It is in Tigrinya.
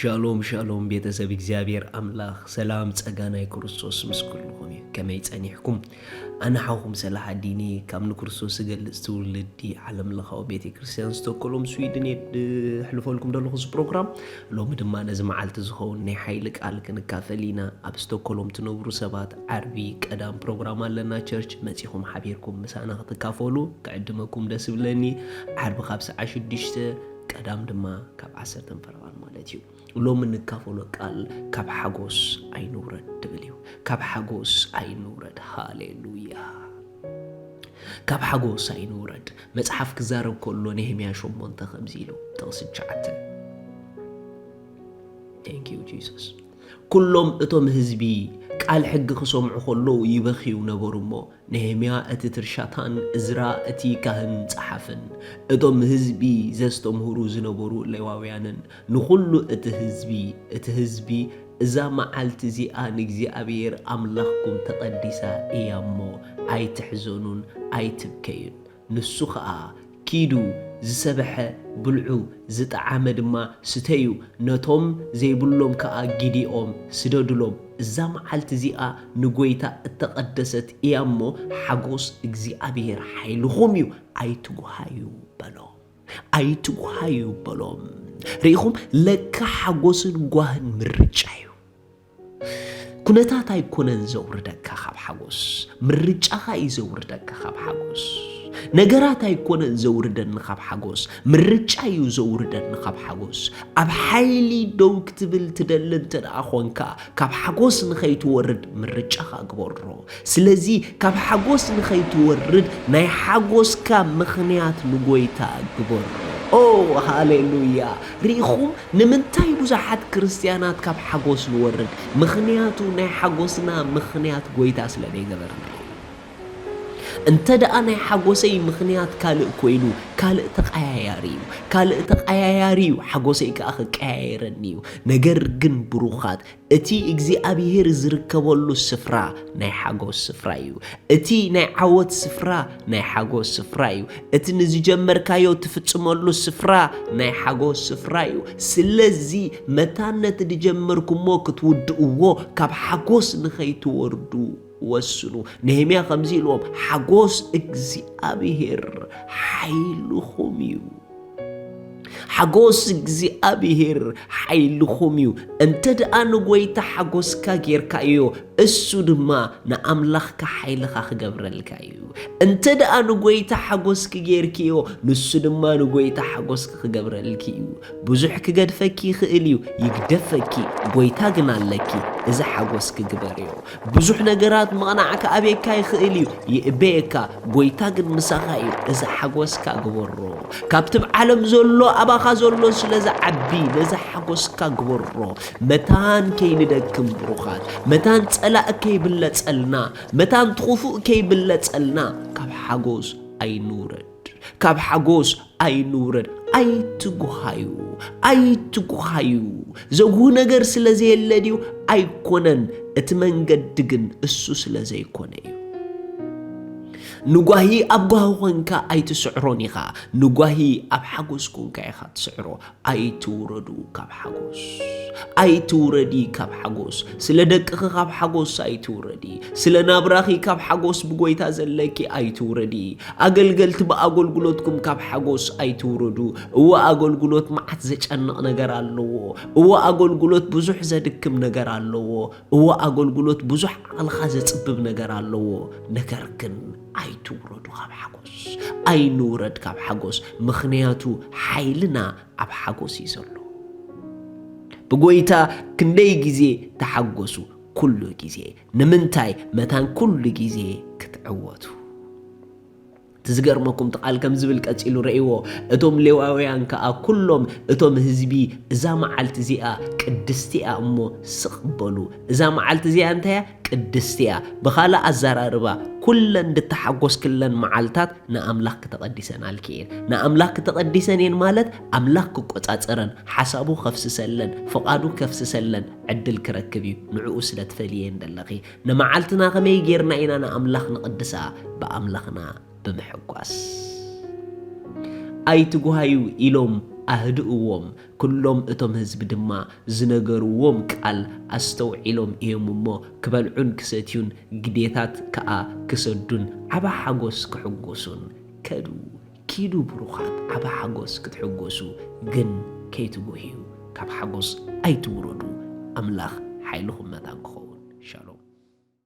ሻሎም ሻሎም ቤተሰብ እግዚአብሔር አምላኽ ሰላም ጸጋና ክርስቶስ ምስኩልኩም ከመይ ጸኒሕኩም አነ ሓኹም ሰላሕ ዲኒ ካብ ንክርስቶስ ዝገልጽ ትውልዲ ዓለም ለኻዊ ቤተ ክርስቲያን ስቶክሆልም ስዊድን ሕልፈልኩም ደለኹ ፕሮግራም ሎሚ ድማ ነዚ መዓልቲ ዝኸውን ናይ ሓይሊ ቃል ክንካፈል ኢና ኣብ ስቶክሆልም ትነብሩ ሰባት ዓርቢ ቀዳም ፕሮግራም ኣለና ቸርች መጺኹም ሓቢርኩም ምሳና ክትካፈሉ ክዕድመኩም ደስ ይብለኒ ዓርቢ ካብ ሰዓት 6 ቀዳም ድማ ካብ 10 ፈረቓን ማለት እዩ ሎሚ ንካፈሎ ቃል ካብ ሓጎስ ኣይንውረድ ትብል እዩ ካብ ሓጎስ ኣይንውረድ ሃሌሉያ ካብ ሓጎስ ኣይንውረድ መጽሓፍ ክዛረብ ከሎ ነህምያ 8 ከምዚ ኢሉ ተቕስጫዓተ Thank you Jesus ኩሎም እቶም ህዝቢ ቃል ሕግ ክሰምዑ ከለዉ ይበኺዩ ነበሩ እሞ ነህምያ እቲ ትርሻታን እዝራ እቲ ካህን ጸሓፍን እቶም ህዝቢ ዘስተምህሩ ዝነበሩ ሌዋውያንን ንኹሉ እቲ ህዝቢ እዛ መዓልቲ እዚኣ ንእግዚአብሔር ኣምላኽኩም ተቐዲሳ እያ እሞ ኣይትሕዘኑን ኣይትብከዩን ንሱ ከዓ ኪዱ ዝሰበሐ ብልዑ ዝጠዓመ ድማ ስተዩ ነቶም ዘይብሎም ከዓ ጊዲኦም ስደድሎም እዛ መዓልቲ እዚኣ ንጎይታ እተቐደሰት እያ እሞ ሓጎስ እግዚአብሔር ሓይልኹም እዩ ኣይትጓሃዩ በሎም ርኢኹም ለካ ሓጎስን ጓህን ምርጫ እዩ ኩነታት ኣይኮነን ዘውርደካ ካብ ሓጎስ ምርጫኻ እዩ ዘውርደካ ካብ ሓጎስ ነገራት ኣይኮነን ዘውርደን ካብ ሓጎስ ምርጫ እዩ ዘውርደን ካብ ሓጎስ ኣብ ሓይሊ ደው ክትብል ትደሊ እንተደኣ ኾንካ ካብ ሓጎስ ንኸይትወርድ ምርጫኻ ግበሮ ስለዚ ካብ ሓጎስ ንኸይትወርድ ናይ ሓጎስካ ምኽንያት ንጎይታ ግበሮ ሃሌሉያ ርኢኹም ንምንታይ ብዙሓት ክርስቲያናት ካብ ሓጎስ ንወርድ ምኽንያቱ ናይ ሓጎስና ምኽንያት ጎይታ ስለዘይገበርና እንተደኣ ናይ ሓጎሰይ ምኽንያት ካልእ ኮይኑ ካልእ ተቀያያሪ እዩ ሓጎሰይ ከዓ ክቀያየረኒ እዩ ነገር ግን ብሩኻት እቲ እግዚአብሔር ዝርከበሉ ስፍራ ናይ ሓጎስ ስፍራ እዩ እቲ ናይ ዓወት ስፍራ ናይ ሓጎስ ስፍራ እዩ እቲ ንዝጀመርካዮ ትፍጽመሉ ስፍራ ናይ ሓጎስ ስፍራ እዩ ስለዚ መታነት ድጀመርኩሞ ክትውድእዎ ካብ ሓጎስ ንኸይትወርዱ ወስኑ ነህምያ ከምዚ ኢልዎም ሓጎስ እግዚአብሔር ሓይልኹም እዩ ሓጎስ እግዚአብሔር ሓይልኹም እዩ እንተደኣ ንጎይታ ሓጎስካ ጌርካ እዩ እሱ ድማ ንኣምላኽካ ሓይልኻ ክገብረልካ እዩ እንተደኣ ንጎይታ ሓጎስኪ ጌርክዮ ንሱ ድማ ንጎይታ ሓጎስኪ ክገብረልኪ እዩ ብዙሕ ክገድፈኪ ይኽእል እዩ ይግደፈኪ ጎይታ ግን ኣለኪ እዚ ሓጎስኪ ግበርዮ ብዙሕ ነገራት መቕናዕካ ኣቤካ ይኽእል እዩ ይእበየካ ጎይታ ግን ምሳኻ እዩ እዚ ሓጎስካ ግበሮ ካብቲ ዓለም ዘሎ ኣባኻ ዘሎ ስለዝዓቢ ነዚ ሓጎስካ ግበሮ መታን ከይንደክም ብሩኻት መታን ጸላእ ከይብለጸልና መታን ትኹፉእ ከይብለጸልና ካብ ሓጎስ ኣይንውረድ ኣይትጉሃዩ ዘጉህ ነገር ስለዘየለድዩ ኣይኮነን እቲ መንገዲ ግን እሱ ስለዘይኮነ እዩ ንጓሂ ኣብ ጓሂ ኾንካ ኣይትስዕሮን ኢኻ ንጓሂ ኣብ ሓጎስ ኮንካ ኢኻ ትስዕሮ ኣይትውረዲ ካብ ሓጎስ ስለ ደቅኺ ካብ ሓጎስ ኣይትውረዲ ስለ ናብራኺ ካብ ሓጎስ ብጎይታ ዘለኪ ኣይትውረዲ ኣገልገልቲ ብኣገልግሎትኩም ካብ ሓጎስ ኣይትውረዱ እወ ኣገልግሎት መዓት ዘጨንቕ ነገር ኣለዎ እወ ኣገልግሎት ብዙሕ ዘድክም ነገር ኣለዎ እወ ኣገልግሎት ብዙሕ ዓቕልኻ ዘጽብብ ነገር ኣለዎ ነገር ግን ኣይትውረዱ ካብ ሓጎስ ኣይንውረድ ካብ ሓጎስ ምኽንያቱ ሓይልና ኣብ ሓጎስ እዩ ዘሎ ብጎይታ ክንደይ ግዜ ተሓጎሱ ኩሉ ግዜ ንምንታይ መታን ኩሉ ግዜ ክትዕወቱ ትዝገርመኩም ተቃል ከም ዝብል ቀፂሉ ረእይዎ እቶም ሌዋውያን ከዓ ኩሎም እቶም ህዝቢ እዛ መዓልቲ እዚኣ ቅድስቲ እያ እሞ ስቕበሉ እዛ መዓልቲ እዚኣ እንታይ ቅድስቲ እያ ብኻልእ ኣዘራርባ ኩለን እንድተሓጎስ ክለን መዓልታት ንኣምላኽ ክተቐዲሰን ኣልክእን ንኣምላኽ ክተቐዲሰን እየን ማለት ኣምላኽ ክቆጻጸረን ሓሳቡ ከፍስሰለን ፍቓዱ ከፍስሰለን ዕድል ክረክብ እዩ ንዕኡ ስለትፈልየን ደለኺ ንመዓልትና ከመይ ጌርና ኢና ንኣምላኽ ንቕድሳ ብኣምላኽና ብምሕጓስ ኣይትጉሃዩ ኢሎም ኣህድእዎም ኩሎም እቶም ህዝቢ ድማ ዝነገርዎም ቃል ኣስተውዒሎም እዮም እሞ ክበልዑን ክሰትዩን ግዴታት ከዓ ክሰዱን ዓባ ሓጎስ ክሕጎሱን ኪዱ ብሩኻት ዓባ ሓጎስ ክትሕጎሱ ግን ከይትጎህዩ ካብ ሓጎስ ኣይትውረዱ ኣምላኽ ሓይልኹም መታን ክኸውን ሻሎም